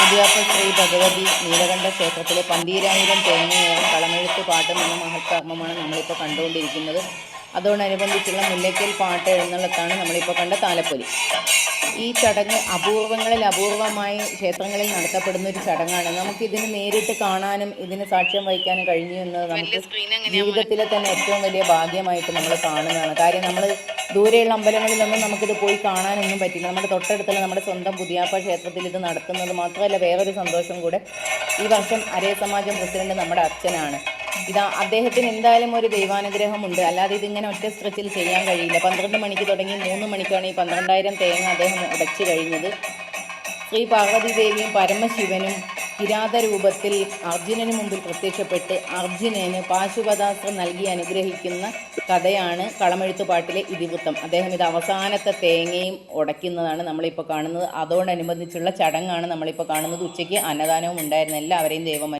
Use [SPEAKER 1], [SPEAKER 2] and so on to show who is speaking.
[SPEAKER 1] മുടിയാപ്പ ശ്രീ ഭഗവതി നീലകണ്ഠ ക്ഷേത്രത്തിലെ 12,000 തേങ്ങയേറും കളമെഴുത്ത് പാട്ടും എന്ന മഹത്കർമ്മമാണ് നമ്മളിപ്പോൾ കണ്ടുകൊണ്ടിരിക്കുന്നത്. അതോടനുബന്ധിച്ചുള്ള മുല്ലയ്ക്കൽ പാട്ട് എഴുന്നള്ളത്താണ് നമ്മളിപ്പോൾ കണ്ട താലപ്പൊലി. ഈ ചടങ്ങ് അപൂർവങ്ങളിൽ അപൂർവമായി ക്ഷേത്രങ്ങളിൽ നടത്തപ്പെടുന്ന ഒരു ചടങ്ങാണ്. നമുക്കിതിന് നേരിട്ട് കാണാനും ഇതിന് സാക്ഷ്യം വഹിക്കാനും കഴിഞ്ഞു എന്നത് നമുക്ക് ജീവിതത്തിലെ തന്നെ ഏറ്റവും വലിയ ഭാഗ്യമായിട്ട് നമ്മൾ കാണുന്നതാണ്. കാര്യം നമ്മൾ ദൂരെയുള്ള അമ്പലങ്ങളിലൊന്നും നമുക്കിത് പോയി കാണാനൊന്നും പറ്റില്ല. നമ്മുടെ തൊട്ടടുത്തുള്ള നമ്മുടെ സ്വന്തം പുതിയാപ്പ ക്ഷേത്രത്തിൽ ഇത് നടത്തുന്നത് മാത്രമല്ല, വേറൊരു സന്തോഷം കൂടെ, ഈ വർഷം അരേ സമാജം പ്രസിഡന്റ് നമ്മുടെ അച്ഛനാണ്. അദ്ദേഹത്തിന് എന്തായാലും ഒരു ദൈവാനുഗ്രഹമുണ്ട്. അല്ലാതെ ഇതിങ്ങനെ ഒറ്റ സ്ട്രെച്ചിൽ ചെയ്യാൻ കഴിയില്ല. 12 മണിക്ക് തുടങ്ങി 3 മണിക്കാണ് ഈ 12,000 തേങ്ങ അദ്ദേഹം ഉടച്ചു കഴിഞ്ഞത്. ശ്രീ പാർവതി ദേവിയും പരമശിവനും കിരാതരൂപത്തിൽ അർജുനന് മുമ്പിൽ പ്രത്യക്ഷപ്പെട്ട് അർജുനന് പാശുപതാസ്ത്രം നൽകി അനുഗ്രഹിക്കുന്ന കഥയാണ് കളമെഴുത്തുപാട്ടിലെ ഇതിവൃത്തം. അദ്ദേഹം ഇത് അവസാനത്തെ തേങ്ങയും ഉടയ്ക്കുന്നതാണ് നമ്മളിപ്പോൾ കാണുന്നത്. അതോടനുബന്ധിച്ചുള്ള ചടങ്ങാണ് നമ്മളിപ്പോൾ കാണുന്നത്. ഉച്ചയ്ക്ക് അന്നദാനവും ഉണ്ടായിരുന്നു. എല്ലാവരെയും ദൈവം